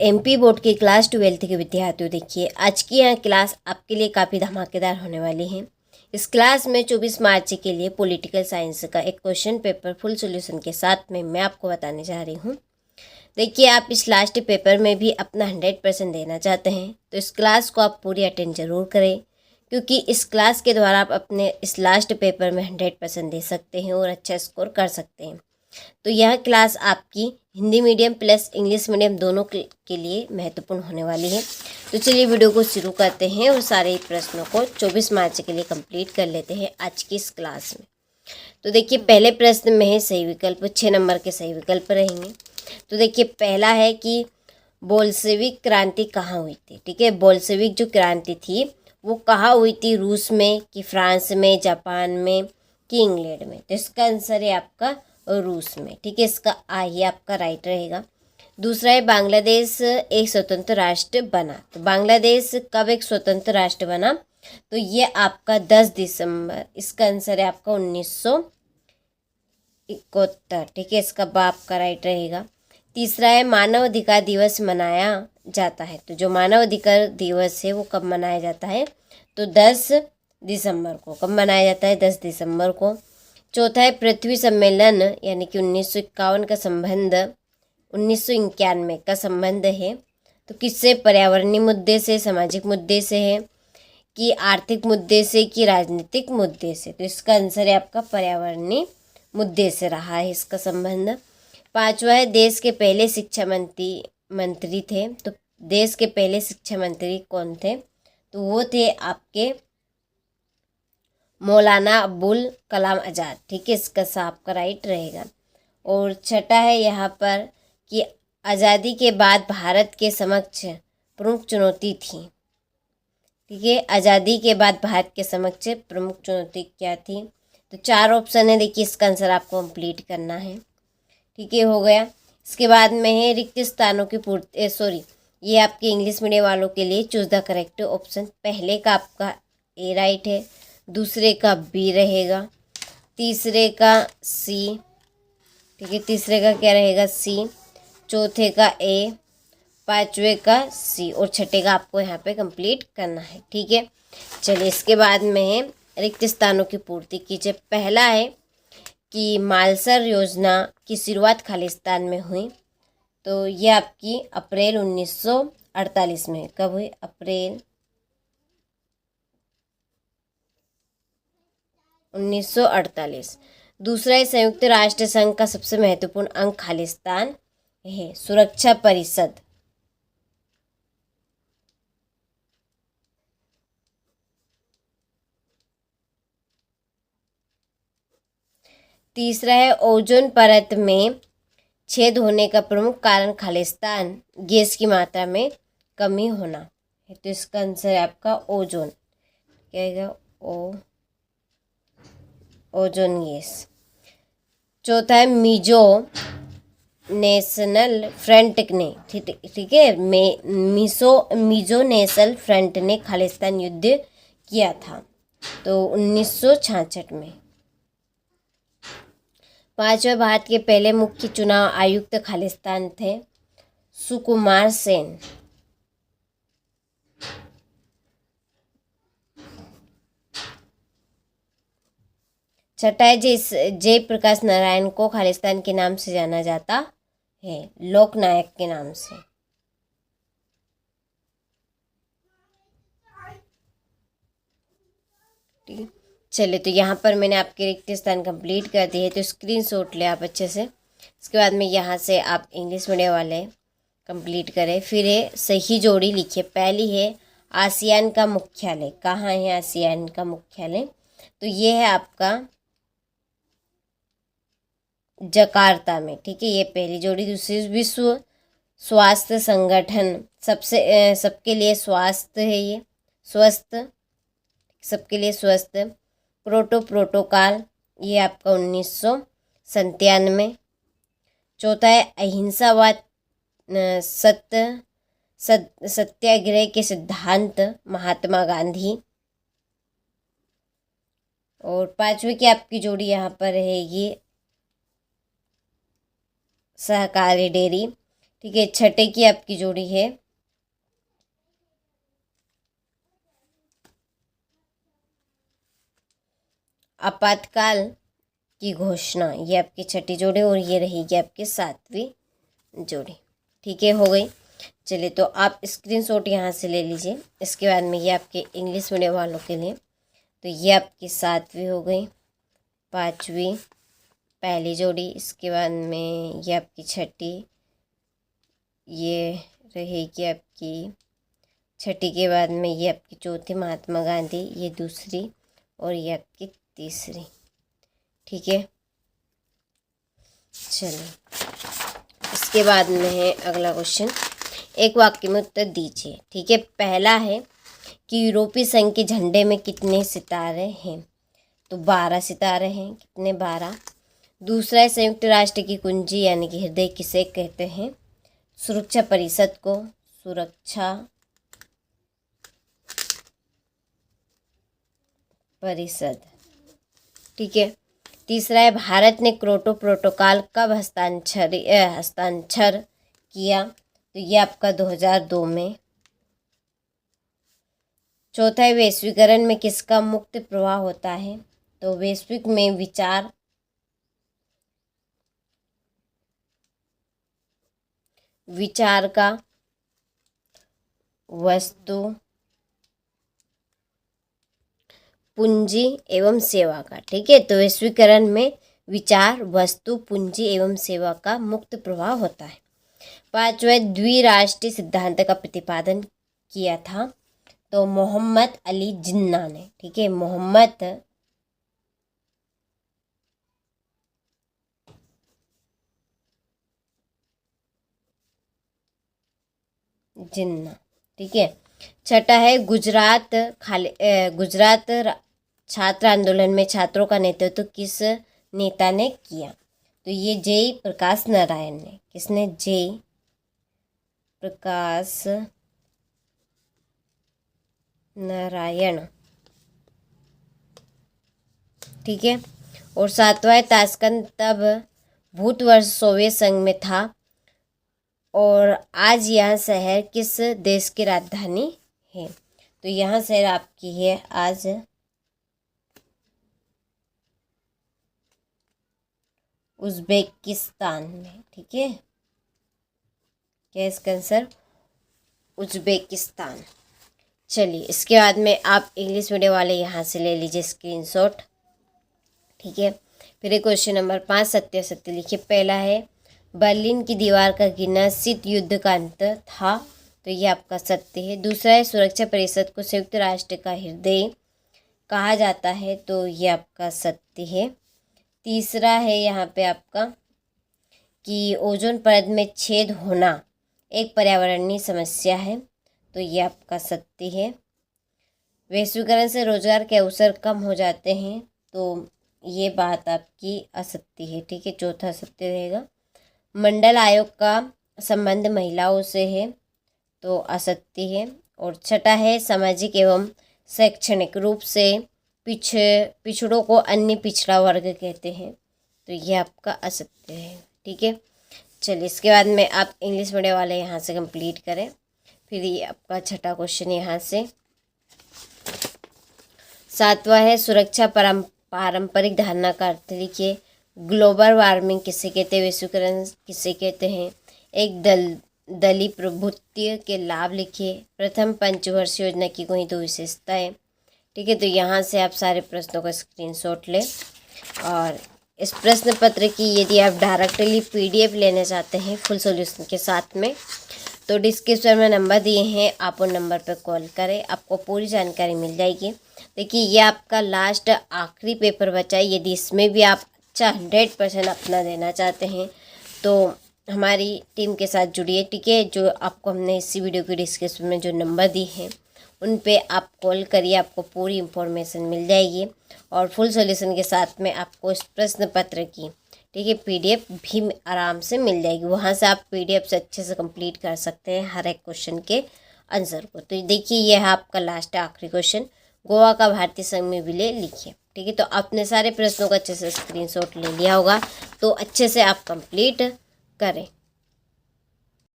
MP board के class 12 के विद्यार्थियों, देखिए आज की यह क्लास आपके लिए काफ़ी धमाकेदार होने वाली है। इस क्लास में 24 मार्च के लिए पॉलिटिकल साइंस का एक क्वेश्चन पेपर फुल सॉल्यूशन के साथ में मैं आपको बताने जा रही हूँ। देखिए, आप इस लास्ट पेपर में भी अपना 100% देना चाहते हैं तो इस क्लास को आप पूरी अटेंड जरूर करें, क्योंकि इस क्लास के द्वारा आप अपने इस लास्ट पेपर में 100% दे सकते हैं और अच्छा स्कोर कर सकते हैं। तो यह क्लास आपकी Hindi medium plus English medium दोनों के लिए महत्वपूर्ण होने वाली है। तो चलिए वीडियो को शुरू करते हैं और सारे प्रश्नों को 24 मार्च के लिए कंप्लीट कर लेते हैं आज की इस क्लास में। तो देखिए, पहले प्रश्न में है सही विकल्प, 6 नंबर के सही विकल्प रहेंगे। तो देखिए, पहला है कि बोल्शेविक क्रांति कहाँ हुई थी। ठीक है, बोल्शेविक जो क्रांति थी वो कहाँ हुई थी, रूस में कि फ्रांस में, जापान में कि इंग्लैंड में। तो इसका आंसर है आपका रूस में। ठीक है, इसका आ ही आपका राइट रहेगा। दूसरा है बांग्लादेश एक स्वतंत्र राष्ट्र बना। तो बांग्लादेश कब एक स्वतंत्र राष्ट्र बना, तो ये आपका 10 दिसंबर, इसका आंसर है आपका 1971। ठीक है, इसका बाप का राइट रहेगा। तीसरा है मानव अधिकार दिवस मनाया जाता है। तो जो मानव अधिकार दिवस है वो कब मनाया जाता है, तो 10 दिसंबर को। कब मनाया जाता है, 10 दिसंबर को। चौथा है पृथ्वी सम्मेलन यानी कि 1951 का संबंध 1991 का संबंध है तो किससे, पर्यावरणीय मुद्दे से, सामाजिक मुद्दे से है कि आर्थिक मुद्दे से कि राजनीतिक मुद्दे से। तो इसका आंसर है आपका पर्यावरणीय मुद्दे से रहा है इसका संबंध। पांचवा है देश के पहले शिक्षा मंत्री थे। तो देश के पहले शिक्षा मंत्री कौन थे, तो वो थे आपके मौलाना अबुल कलाम आज़ाद। ठीक है, इसका आपका राइट रहेगा। और छठा है यहाँ पर कि आज़ादी के बाद भारत के समक्ष प्रमुख चुनौती थी। ठीक है, आज़ादी के बाद भारत के समक्ष प्रमुख चुनौती क्या थी, तो 4 ऑप्शन है। देखिए, इसका आंसर आपको कंप्लीट करना है। ठीक है, हो गया। इसके बाद में है रिक्त स्थानों की पूर्ति, सॉरी, ये आपके इंग्लिश मीडियम वालों के लिए चूज द करेक्ट ऑप्शन। पहले का आपका ए राइट है, दूसरे का बी रहेगा, तीसरे का सी। ठीक है, तीसरे का क्या रहेगा, सी, चौथे का ए, पांचवे का सी और छठे का आपको यहाँ पे कंप्लीट करना है। ठीक है, चलिए इसके बाद में है रिक्त स्थानों की पूर्ति कीजिए। पहला है कि मालसर योजना की शुरुआत खालिस्तान में हुई। तो ये आपकी अप्रैल 1948 में। कब हुई, अप्रैल 1948। दूसरा है संयुक्त राष्ट्र संघ का सबसे महत्वपूर्ण अंग खालिस्तान है, सुरक्षा परिषद। तीसरा है ओजोन परत में छेद होने का प्रमुख कारण खालिस्तान गैस की मात्रा में कमी होना है। तो इसका आंसर है आपका ओजोन, क्या आएगा, ओजोन गैस। चौथा है मिजो नेशनल फ्रंट ने, ठीक है, मिजो नेशनल फ्रंट ने खालिस्तान युद्ध किया था, तो 1966 में। पांचवा, भारत के पहले मुख्य चुनाव आयुक्त खालिस्तान थे, सुकुमार सेन। छठा है जय प्रकाश नारायण को खालिस्तान के नाम से जाना जाता है, लोकनायक के नाम से। ठीक है, चलिए तो यहाँ पर मैंने आपके रिक्त स्थान कंप्लीट कर दिए है, तो स्क्रीनशॉट ले आप अच्छे से। इसके बाद में यहाँ से आप इंग्लिश मीडियम वाले कंप्लीट करें। फिर है सही जोड़ी लिखिए। पहली है आसियान का मुख्यालय, कहाँ है आसियान का मुख्यालय, तो ये है आपका जकार्ता में। ठीक है, ये पहली जोड़ी। दूसरी, विश्व स्वास्थ्य संगठन सबके लिए स्वास्थ्य है, ये स्वस्थ, सबके लिए स्वस्थ। प्रोटोकॉल, ये आपका 1997। चौथा है अहिंसावाद सत्याग्रह के सिद्धांत, महात्मा गांधी। और पांचवी की आपकी जोड़ी यहाँ पर रहेगी सहकारी डेयरी, ठीक है, छठे की आपकी जोड़ी है आपातकाल की घोषणा, ये आपकी छठी जोड़ी और ये रहेगी आपकी सातवीं जोड़ी। ठीक है, हो गई। चलिए, तो आप स्क्रीनशॉट यहाँ से ले लीजिए। इसके बाद में ये आपके इंग्लिश मीडियम वालों के लिए, तो ये आपकी सातवीं हो गई, पांचवी पहली जोड़ी, इसके बाद में ये आपकी छठी, ये रहेगी आपकी छठी के बाद में ये आपकी चौथी महात्मा गांधी, ये दूसरी और ये आपकी तीसरी। ठीक है, चलिए इसके बाद में है अगला क्वेश्चन, एक वाक्य में उत्तर दीजिए। ठीक है, पहला है कि यूरोपीय संघ के झंडे में कितने सितारे हैं, तो 12 सितारे हैं। कितने? 12। दूसरा है संयुक्त राष्ट्र की कुंजी यानी कि हृदय किसे कहते हैं, सुरक्षा परिषद को, सुरक्षा परिषद। ठीक है, तीसरा है भारत ने क्योटो प्रोटोकॉल कब हस्ताक्षर किया, तो ये आपका 2002 में। चौथा है वैश्वीकरण में किसका मुक्त प्रवाह होता है, तो वैश्विक में विचार का, वस्तु, पूंजी एवं सेवा का। ठीक है, तो वैश्वीकरण में विचार, वस्तु, पूंजी एवं सेवा का मुक्त प्रवाह होता है। पांचवा द्विराष्ट्रीय सिद्धांत का प्रतिपादन किया था, तो मोहम्मद अली जिन्ना ने। ठीक है, मोहम्मद जिन्ना। ठीक है, छठा है गुजरात छात्र आंदोलन में छात्रों का नेतृत्व किस नेता ने किया, तो ये जय प्रकाश नारायण ने। किसने? जय प्रकाश नारायण। ठीक है, और सातवां है ताशकंद तब भूतवर्ष सोवियत संघ में था और आज यह शहर किस देश की राजधानी है, तो यह शहर आपकी है आज उज्बेकिस्तान में। ठीक है, क्या इसका आंसर? उज्बेकिस्तान। चलिए, इसके बाद में आप इंग्लिश मीडियम वाले यहाँ से ले लीजिए स्क्रीनशॉट। ठीक है, फिर क्वेश्चन नंबर 5 सत्य असत्य लिखिए। पहला है बर्लिन की दीवार का गिरना शीत युद्ध का अंत था, तो ये आपका सत्य है। दूसरा है सुरक्षा परिषद को संयुक्त राष्ट्र का हृदय कहा जाता है, तो ये आपका सत्य है। तीसरा है यहाँ पे आपका कि ओजोन परत में छेद होना एक पर्यावरणीय समस्या है, तो ये आपका सत्य है। वैश्वीकरण से रोजगार के अवसर कम हो जाते हैं, तो ये बात आपकी असत्य है। ठीक है, चौथा सत्य रहेगा। मंडल आयोग का संबंध महिलाओं से है, तो असत्य है। और छठा है सामाजिक एवं शैक्षणिक रूप से पिछड़ों को अन्य पिछड़ा वर्ग कहते हैं, तो ये आपका असत्य है। ठीक है, चलिए इसके बाद में आप इंग्लिश मीडियम वाले यहाँ से कंप्लीट करें। फिर ये आपका छठा क्वेश्चन यहाँ से, सातवां है सुरक्षा पारंपरिक धारणा का अर्थ लिखिए। ग्लोबल वार्मिंग किसे कहते हैं, वैश्वीकरण किसे कहते हैं, एक दलीय प्रभुत्व के लाभ लिखिए। प्रथम पंचवर्षीय योजना की कोई 2 विशेषताएं। ठीक है, तो यहाँ से आप सारे प्रश्नों का स्क्रीनशॉट लें। और इस प्रश्न पत्र की यदि आप डायरेक्टली PDF लेना चाहते हैं फुल सॉल्यूशन के साथ में, तो डिस्क्रिप्शन में नंबर दिए हैं, आप उन नंबर पर कॉल करें, आपको पूरी जानकारी मिल जाएगी। देखिए, ये आपका लास्ट आखिरी पेपर बचा है। यदि इसमें भी आप 100% अपना देना चाहते हैं तो हमारी टीम के साथ जुड़िए। ठीक है, जो आपको हमने इसी वीडियो के डिस्क्रिप्शन में जो नंबर दिए हैं उन पे आप कॉल करिए, आपको पूरी इन्फॉर्मेशन मिल जाएगी। और फुल सॉल्यूशन के साथ में आपको इस प्रश्न पत्र की, ठीक है, PDF भी आराम से मिल जाएगी। वहाँ से आप PDF से अच्छे से कंप्लीट कर सकते हैं हर एक क्वेश्चन के आंसर को। तो देखिए, ये है आपका लास्ट आखिरी क्वेश्चन, गोवा का भारतीय संघ में विलय लिखिए। ठीक है, तो आपने सारे प्रश्नों का अच्छे से स्क्रीनशॉट ले लिया होगा, तो अच्छे से आप कंप्लीट करें।